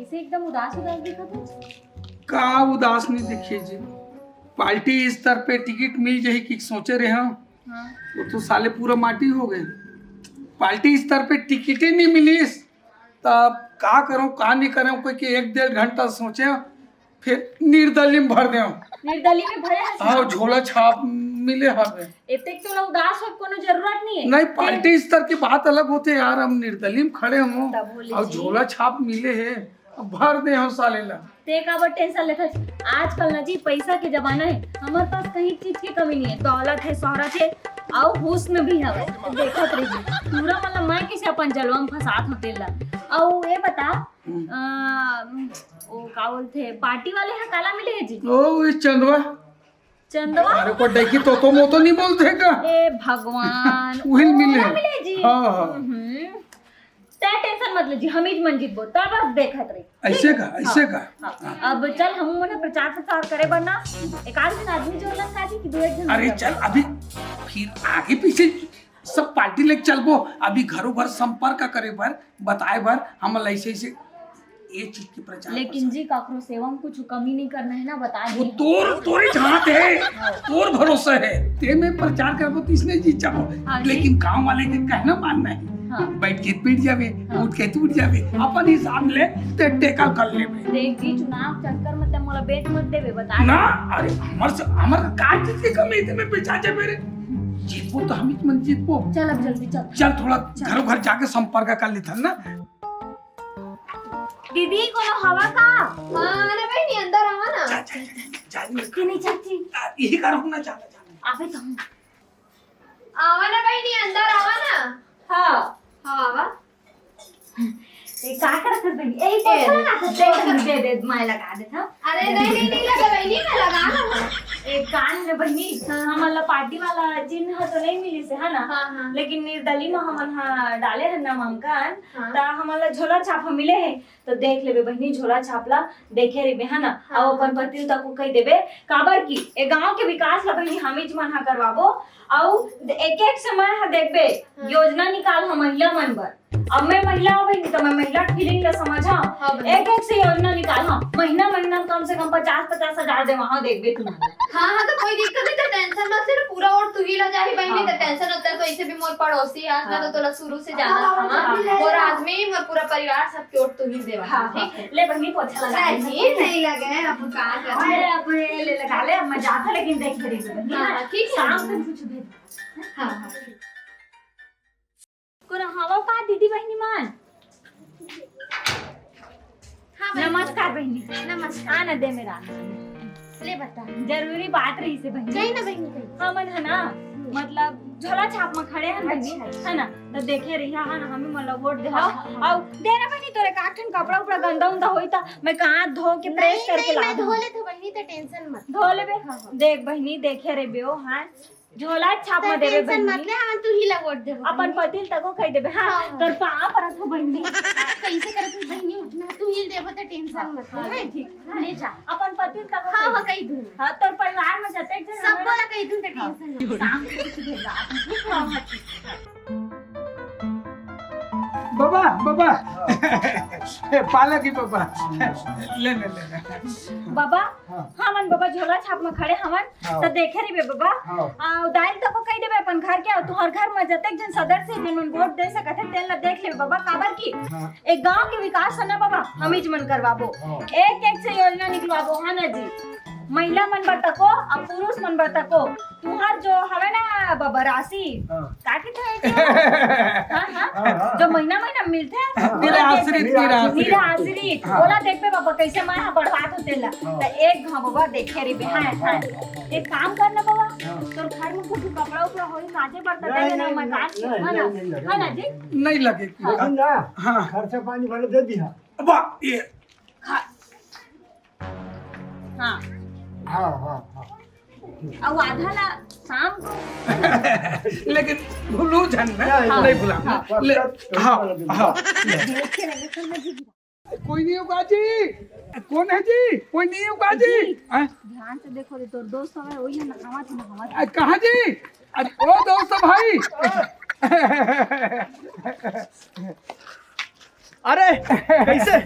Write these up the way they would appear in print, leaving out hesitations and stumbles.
कैसे एकदम उदास उदास दिखा था। का उदास नहीं दिखिए जी। पार्टी स्तर पे टिकट मिल जाही कि सोचे रहे हम हाँ। वो तो साले पूरा माटी हो गए। पार्टी स्तर पे टिकट ही नहीं मिली तब का करूं का नहीं करूं कोई के 1-1.5 घंटा सोचे फिर निर्दलीय में भर दे निर्दलीय में भरे हैं। हाँ झोला छाप मिले हमें इतने तो उदास हो कोनो जरूरत नहीं है। नहीं पार्टी स्तर की बात अलग होते यार हम निर्दलीय में खड़े हम तब बोले और जी। झोला छाप मिले है अब भर दे हम साले ला ते काबर टेंशन लेता आजकल ना जी पैसा के जमाना है हमारे पास कहीं चीज की कमी नहीं है दौलत है शोहरत है और हुस्न भी है देखत रही पूरा मतलब मैं कैसे अपन जलवा में फसात होते ला और ये बता ओ का बोलते पार्टी वाले यहाँ काला मिले है जी ओ इस चंदवा चंदवा अरे को डेकी तो मोतो नहीं बोलते का ए भगवान वही मिले मिले जी हाँ हाँ ते टेंशन मत ले जी हम ही मंजित बो तब बस देखत रही ऐसे का ऐसे का हाँ, अब चल हम मने प्रचार प्रसार करे बनना एक आध दिन आदमी जोड़ला साथी कि 2 जन अरे चल अभी फिर आगे पीछे सब पार्टी लेके चलबो अभी घरों घर संपर्क करे बर बताए बर हम ऐसे ऐसे ये चीज की प्रचार लेकिन जी काकरो सेवा में कुछ कमी नहीं करना है ना बता वो दी तोरे झात है तोर भरोसा है ते में प्रचार करबो तीसने जीत जाबो हाँ जी। लेकिन गांव वाले के कहना मानना है हाँ बैठ के पीट जावे उठ के टूट जावे अपन हिसाब ले ते टेका कर लेबे देख जी चुनाव चक्कर में ते मोला बेच मत देवे बता ना अरे हमर का चीज की कमी है में बेचा जा मेरे जीतबो तो हम ही मन जीतबो चल अब जल्दी चल चल थोड़ा घरों घर जाके संपर्क कर लेथन ना दीदी कोनो हवा का हाँ ना बहनी अंदर आवा ना जा कि नहीं चाची यही करो ना चला आवे तो हम आवा ना बहनी अंदर आवा ना हां हाँ आवा ए का करत है बहनी ए पोछा ना दे मैं लगा देता अरे नहीं लगा बहनी मैं लगा ना एक कान में बहनी हमला पार्टी वाला चिन्ह तो नहीं मिली से है ना हाँ। लेकिन निर्दली में हमन हा डाले है नामांकन हाँ। ता हमला झोला छाप मिले है तो देख लेबे बहनी झोला छापला देखे रे है ना हाँ। और अपन पति तक को कह देबे काबर की ए गांव के विकास ला बहनी हम ही मन हा करवाबो और एक एक समय हा देखबे योजना निकाल हम महिला मन बर अब मैं महिला हूं बहनी तो मैं महिला फीलिंग ला समझा हाँ बहनी। एक एक से योजना निकाल हम महीना महीना कम से कम 50-50 हजार दे वहां देखबे तुम हाँ तो कोई दिक्कत नहीं तो टेंशन मत ले पूरा और तू ही ला जाही बहनी तो टेंशन होता है तो इसे भी मोर पड़ोसी आज ना तो तोला शुरू से जाना था और आज में मोर पूरा परिवार सबके और तू ही देवा ठीक ले बहनी पोछा लगा नहीं लगे अब कहां कर अरे अब ले लगा ले अब मैं जाता लेकिन देख रही हूँ बहनी हाँ, ठीक है। शाम तक कुछ भेज हां कोना हवा का दीदी बहनी मान हां नमस्कार बहनी नमस्कार आना दे मेरा ले बता जरूरी बात रही से बहनी कहीं ना बहनी कहीं हमन है ना मतलब झोला छाप में खड़े हैं बहनी अच्छा। है ना तो देखे रही है ना हमें मतलब वोट दे और देना बहनी तोरे काठन कपड़ा उपड़ा गंदा उंदा होई था मैं कहां धो के प्रेस करके ला मैं दूं धो ले तो बहनी तो टेंशन मत धो लेबे देख बहनी देखे रे बेओ हां झोला छाप में देबे टेंशन मत बहनी ले हां तू ही ला वोट दे अपन पतिल तको कह देबे हां हाँ। तोर पा परत हो बहनी कैसे करे तू बहनी उठना तू ही देबो तो टेंशन मत ले ठीक ले जा अपन पतिल तको हां हां कही दूं हां तोर परिवार में जते जन सब बोला कही दूं तो टेंशन मत शाम को कुछ भेजा ठीक है हाँ, बाबा पालक ही बाबा ले बाबा हाँ। हमन बाबा झोला छाप में खड़े हमन हाँ। तो देखे रे बाबा हाँ। दाइल तको कह देबे अपन घर के तू हर घर में जते जन सदस्य जन मन वोट दे सकत है तेल ला देख ले बाबा काबर की हाँ। एक गांव के विकास है ना बाबा हम ही मन करवाबो हाँ। एक एक से योजना निकलवाबो हां ना जी महिला मन बर तको और पुरुष मन बर तको तुहार जो हवे ना बाबा राशि हाँ। का के थे हां जो महीना महीना मिलथे मेरा आश्रित मेरा आश्रित बोला देखबे बाबा कैसे मैं यहाँ बढ़वात होते ला तो एक घाव बाबा देखे रे हां हां एक काम करना बाबा तोर घर में कुछ कपड़ा उपड़ा होई काजे बर्तन दे ना मैं काट हां ना जी नहीं लगे ना हाँ खर्चा पानी वाले दे दिया वाह ये हां हाँ हाँ हाँ अब आधा ला शाम को लेकिन भूलू जन ना हाँ। नहीं भूला ले हाँ हाँ देखे रहे समझ जी कोई नहीं होगा जी कौन है जी कोई नहीं होगा जी हैं? ध्यान से देखो रे तोर दोस्त हवे वही नहावा थे कहाँ जी अरे ओ दोस्त भाई अरे कैसे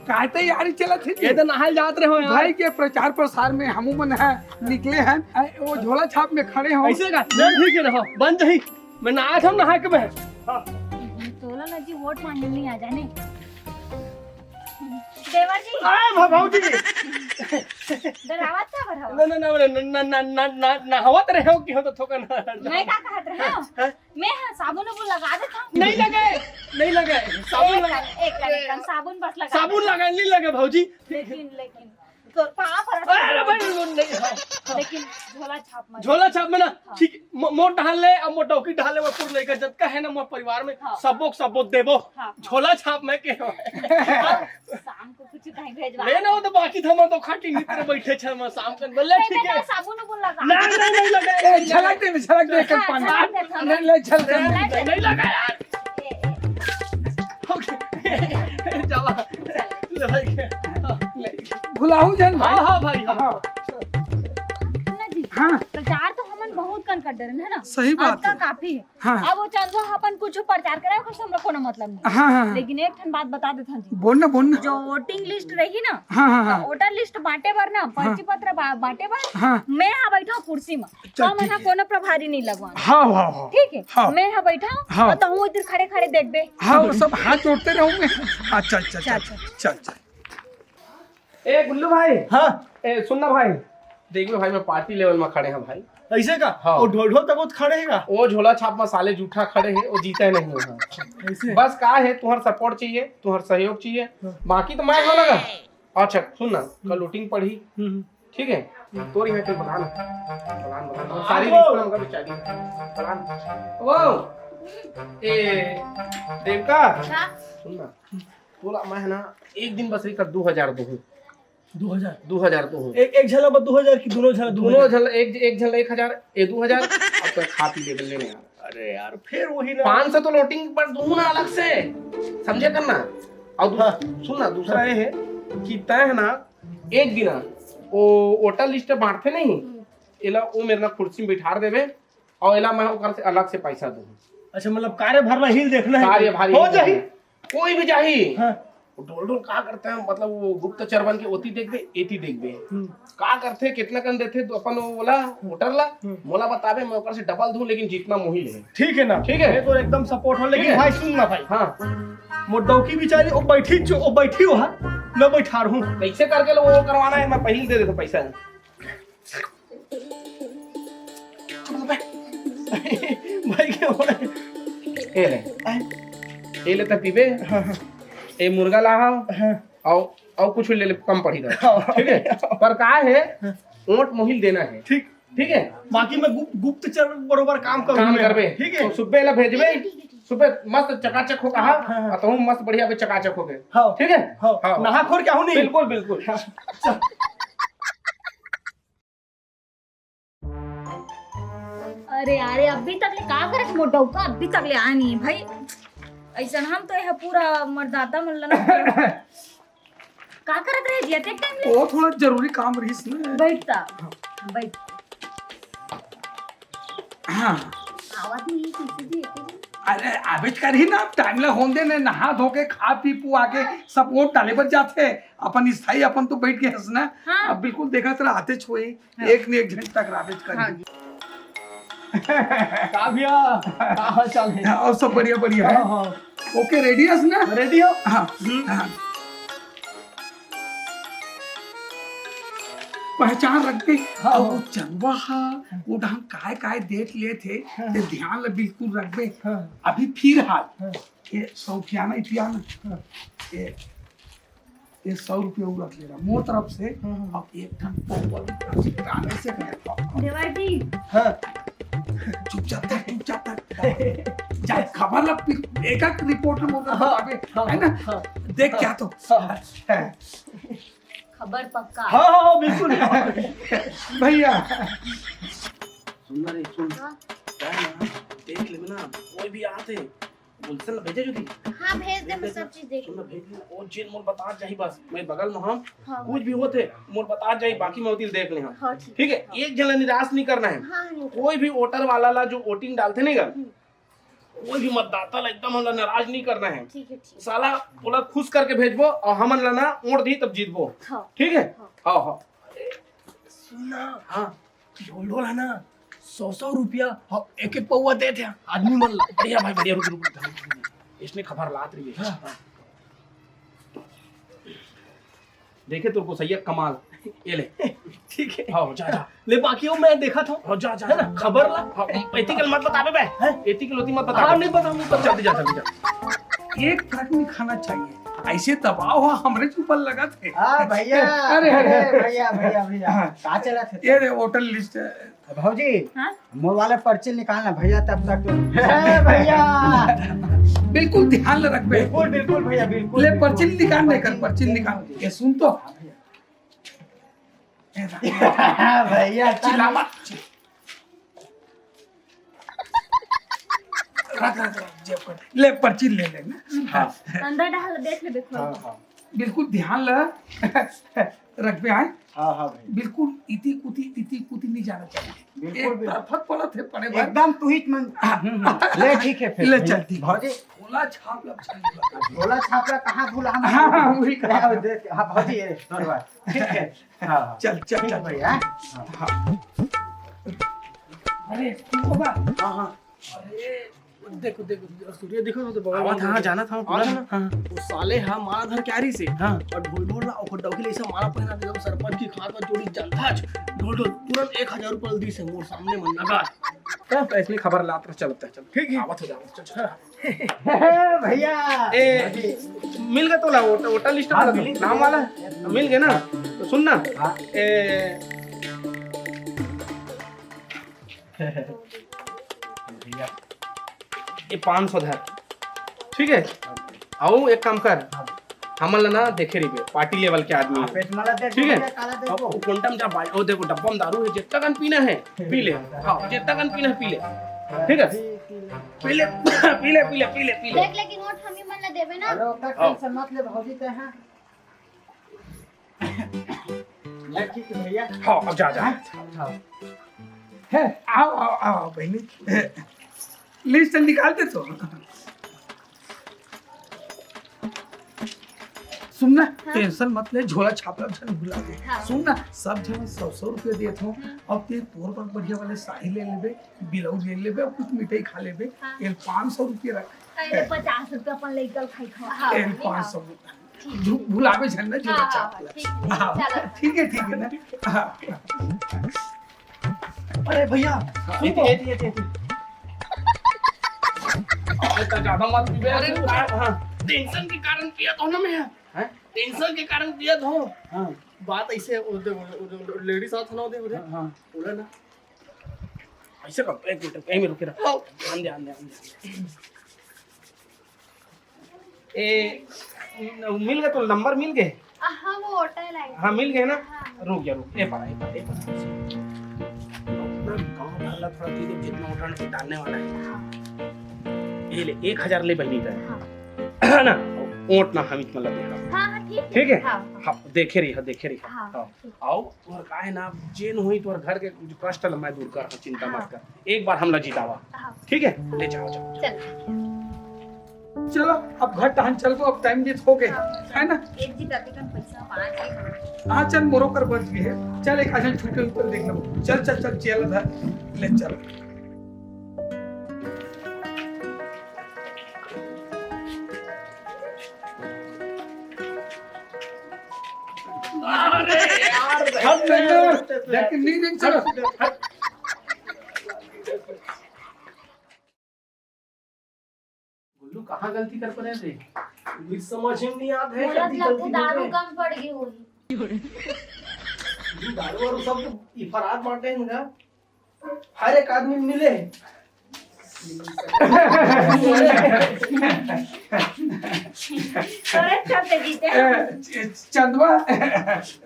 काय तैयारी चला थी ये तो नहाल जात रहे हो यार भाई के प्रचार प्रसार में हमू मन है निकले हैं वो झोला छाप में खड़े हो ऐसे का नहीं ठीक है रहो बन जाही मैं नहा था नहा के मैं तोला ना जी वोट मांगने नहीं आ जाने देवर जी अरे भाऊजी डरावत का बरहो ना ना ना ना ना नहावत रहे हो कि हो तो थोका ना मैं का कहत रहे हो मैं हाँ साबुन उबुन लगा देता हूँ नहीं लगे साबुन लगा एक साबुन बस लगा साबुन लगा नहीं लगे भाऊजी लेकिन तो पाँव पर अरे भाई नहीं लेकिन झोला छाप मत झोला छाप में ना ठीक मोट ढाल ले और मोट डौकी ढाले वो पूर्ण लेकर जब का है ना मोर परिवार में सबो देबो झोला छाप में के हो शाम को कुछ कहीं भेजवा ले ना वो तो बाकी थमा तो खाटी मित्र बैठे छ मैं शाम के बोले ठीक है साबुन उबुन लगा नहीं लगे झलक दे कर पानी नहीं ले चल नहीं लगा यार ओके जावा ले भाई भुलाऊ जन भाई हां भाई हां ना जी हाँ प्रचार तो हमन बहुत कन कर डरन है ना सही बात आपका है काफी है हाँ अब वो चंदो अपन कुछ प्रचार कराए कुछ हमरा कोनो मतलब नहीं हाँ लेकिन एक ठन बात बता देता जी बोल ना जो वोटिंग लिस्ट रही ना हाँ वोटर लिस्ट बांटे बर ना पर्ची पत्र बांटे बर हाँ मैं यहाँ बैठा हूँ कुर्सी में चल, हम ठीक यहाँ है। कोनो प्रभारी नहीं लगवा हाँ ठीक है हाँ। मैं यहाँ बैठा हूँ हाँ। तो हूँ इधर खड़े खड़े देख बे हाँ वो सब हाथ जोड़ते रहूंगे अच्छा चल ए गुल्लू भाई हाँ ए सुनना भाई देखिए भाई मैं पार्टी लेवल में खड़े हैं भाई ऐसे का हाँ। और ढोल ढोल तक खड़े है का वो झोला छाप मसाले जूठा खड़े हैं वो जीता ही नहीं है ऐसे बस का है तुम्हारा सपोर्ट चाहिए तुम्हारा सहयोग चाहिए बाकी तो मैं हो लगा अच्छा सुन ना कल लूटिंग पढ़ी ठीक है तोर यहाँ चल बताना सारी रिश्ता हमका बेचारी बताना वो ए देवका सुन ना तोला मैं है ना एक दिन बस कर 2000 दूँ 2000 दूँ एक झला में 2000 की दोनों झला दोनों झल एक झल 1000 ए 2000 अब तो खा पी ले लेने यार अरे यार फिर वही ना 500 तो लोटिंग पर दूँ ना अलग से समझे करना और सुन ना दूसरा ये है कि तय है ना एक दिन वो वोटर लिस्ट बांटते नहीं एला वो मेरे ना कुर्सी में बिठा देवे और एला मैं ओकर से अलग से पैसा दूँ अच्छा मतलब कार्य भर में हिल देखना है कार्य भारी हो जाही कोई भी जाही हाँ। ढोल ढोल का करते हैं मतलब वो गुप्तचर बन के ओती देखबे एती देखबे का करते कितना कन देते तो अपन वो बोला वोटर ला मोला बतावे मैं ओकर से डबल दूं लेकिन जीतना मोही ले ठीक है ना ठीक है तो एकदम सपोर्ट हो ठीक लेकिन है। भाई सुन ना भाई हाँ मोटौकी बेचारी ओ बैठी हो मैं बैठा रहूं कैसे करके लो वो करवाना है मैं पहले दे देता पैसा भाई क्या हो रहा है ए ले तब पीबे ए मुर्गा ला और कुछ ले ले कम पड़ी था ठीक है पर का है ऊंट मोहिल देना है ठीक ठीक है बाकी मैं गुप्तचर बरोबर काम करबे ठीक है तो सुबह ला भेजबे सुबह मस्त चकाचक हो कहा तो मस्त बढ़िया पे चकाचक हो गए हाँ ठीक है हाँ नहा खोर क्या हूं नहीं बिल्कुल बिल्कुल अरे अरे अभी तक ले का करत मोटौ का अभी तक ले आ नहीं भाई ऐसा हम तो यह पूरा मर्दाता मल्ला ना का करत रहे जी एक टाइम ले वो थोड़ा जरूरी काम रही ना बैठता बैठ हाँ आवाज नहीं है किसी की अरे आबिज कर ही ना टाइम ला होंदे ने नहा धो के खा पी पू आके सब वोट डाले पर जाते अपन स्थाई अपन तो बैठ के हंसना हाँ। अब बिल्कुल देखा तेरा आते छोए एक न एक घंटा तक आबिज कर हाँ। का भैया का हाल चाल है और सब बढ़िया बढ़िया है हाँ ओके रेडी है ना रेडी हो हाँ हाँ पहचान रख दे हाँ, और वो चंदवा वो ढंग काय काय देख लिए थे ते ध्यान ला बिल्कुल रख दे हाँ। अभी फिर हाल ये 100 पियाना ये 100 रुपये वो रख लेना मोर तरफ से अब एक ठन गाने से देवर जी हाँ चुपचाप जाए खबर ला एक एक रिपोर्ट में मोर आगे है ना देख क्या तो है खबर पक्का हाँ बिल्कुल भैया सुन रे सुन देख ले ना कोई भी आते बोलते ना भेजे जो थी हाँ भेज दे मैं सब चीज देख सुन भेज ले और जेल मोर बता जाही बस मैं बगल में हम हाँ। कुछ भी होते मोर बता जाही बाकी मैं उतिल देख ले हम हाँ ठीक है एक जन निराश नहीं करना है हाँ नहीं कोई भी वोटर वाला ला जो वोटिंग डालते नहीं कर कोई भी मतदाता ला एकदम हमला नाराज नहीं करना है। ठीक है ठीक साला बोला खुश करके भेजबो और हमन ला ना वोट दी तब जीतबो। हाँ। ठीक है हाँ हाँ सुनना हाँ ढोल ढोल है ना 100 रुपया हाँ एक एक पौवा दे थे आदमी मन ला। बढ़िया भाई बढ़िया रुक रुक रुक। इसने खबर लात रही है। हाँ। देखे तुमको सही है कमाल ये ले। ठीक है हाँ जा जा ले बाकी वो मैं देखा था हाँ जा जा है ना खबर ला। हाँ एथिकल मत बताबे बे। एथिकल होती मत बता। हाँ नहीं बताऊंगी जल्दी जा जल्दी जा। एक फर्क नहीं खाना चाहिए, ऐसे दबाव हुआ हमरे ऊपर लगा थे। हाँ भैया अरे, अरे, भैया भैया भैया कहाँ चला थे ये रे वोटर लिस्ट भाजी हाँ? मोर वाला पर्ची निकालना भैया तब तक भैया बिल्कुल ध्यान रख बे। बिल्कुल बिल्कुल भैया बिल्कुल ले पर्ची निकाल निकल पर्ची निकाल। ये सुन तो भैया चिल्ला मत। रख रख रख जेब पर। ले पर्ची ले लेना। हाँ अंदर डाल देख ले देखो। बिल्कुल ध्यान रख बे। आए हाँ हाँ भैया बिल्कुल इति कुति नहीं जाना चाहिए। बिल्कुल, एक तरफत पड़ा थे पड़े भाई। एकदम तू ही मन ले ठीक है फिर ले चल ठीक। भाजी भोला छाप लब चल। भोला छापरा कहाँ भूला हम हाँ हाँ वही कहा। देख हाँ भाजी ये धन्यवाद ठीक है हाँ हाँ चल चल ठीक चल है भैया हाँ। अरे तू बाबा हाँ हाँ अरे देखो देखो सूर्य देखो ना तो बगल आवा था जाना था आवा था ना? हाँ वो साले हाँ मारा धर क्यारी से हाँ और ढोल ढोल ना और डौकी ऐसा मारा पहना दे सरपंच की खात में जोड़ी जनता ढोल ढोल तुरंत 1000 रुपया दी से मोर सामने मन लगा तो इसलिए खबर लात रह चलते चल। ठीक है आवत हो जाओ चल। भैया ए मिल गया तोला वोटर लिस्ट हाँ, वाला मिल नाम वाला मिल गया ना। तो सुन ना हाँ। भैया ये 500 धर ठीक है। आओ एक काम कर हमन ना देखे रही पार्टी लेवल के आदमी है। पेट माला दे ठीक है काला दे अब क्वांटम जा भाई ओ देखो डब्बा में दारू है जितना कन पीना है पी ले। हाँ जितना कन पीना है पी ले ठीक है पी ले पी ले पी ले पी ले पी ले। देख लेकिन वोट हम ही मन ला देबे ना। अरे ओका टेंशन मत ले भौजी ते हैं ले ठीक है भैया हाँ अब जा जा। है आओ आओ आओ बहनी लिस्ट निकालते तो। सुनना टेंशन मत ले झोला छापला झन भुला दे। सुनना सब जन 100 रुपया देत हो अब ते तोर पर बढ़िया वाले शाही ले लेबे बिलौ ले लेबे और कुछ मिठाई खा लेबे। ये 500 रुपया रख। अरे 50 रुपया अपन लेकर खाई खा। ये 500 भुलावे झन ना झोला छापला। हाँ, ठीक है ना। हाँ। अरे भैया ये ज्यादा मत पीबे। अरे हाँ टेंशन के कारण पिया तो ना मैं हैं? टेंशन के कारण पिया तो हाँ बात ऐसे लेडी साथ ना दे हाँ बोला ना ऐसे कर एक मिनट कहीं में रुके रहा ध्यान दे ए मिल गए तो नंबर मिल गए। हाँ वो होटल आई। हाँ मिल गए ना। रुक जा रुक ए पड़ा गाँव वाला थोड़ा चीजें जितना उठाने को डालने वाला है। ये ले 1000 ले बहनी का है ना ओट ना हम इतना लगे हाँ हाँ ठीक है। हाँ हाँ देखे रही हाँ, हाँ आओ तोर का है ना जेन हुई तोर घर के जो कष्ट ल मैं दूर कर चिंता मत कर एक बार हम ला जीतावा हाँ। ठीक है ले जाओ जाओ। चल चलो अब घर टहन चल दो अब टाइम जीत हो गए है ना। एक जी करते कन पैसा 5 हाँ चल मोरो कर बच गए है। चल एक आजन छुट्टे ऊपर देख लो। चल चल चल चल ले चल। अरे यार हट देख नहीं देख चलो। गुल्लू कहाँ गलती कर पड़े थे कुछ समझ में नहीं आता है बोलत जल्दी लगते जल्दी दारू में। कम पड़ गई होगी। दारू और सब तो इफरात बांटे हैं ना हर एक आदमी मिले अरे चलते जीते। चंदवा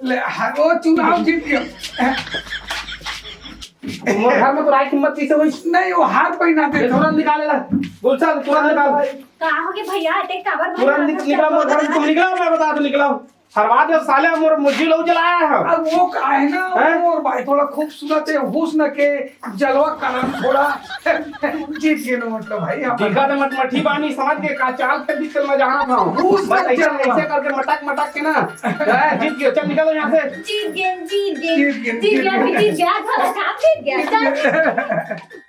ले वो चुनाव जीत गया। मोर घर में तो राय कीमत कैसे हुई नहीं वो हाथ पहना दे। तुरंत निकाले ला गुलशन तुरंत निकाल का हो गया भैया ते काबर तुरंत निकला मोर घर में तुम निकलाओ मैं बता दूं निकलाओ हरवा दे साले मोर मुझी लो जलाया है अब वो का है ना हैं? और भाई थोड़ा खूबसूरत है हुस्न के जलवा करम थोड़ा जीत गए ना मतलब भाई हम दिखा दे मठी बानी समझ के का चाल के बीच में जाना था घूस बस मत ऐसे जाना। ऐसे करके मटक मटक के ना जीत गए चल निकलो यहाँ से जीत गया जीत जीत गया, गया जीत गया जीत गया जीत गया जीत गया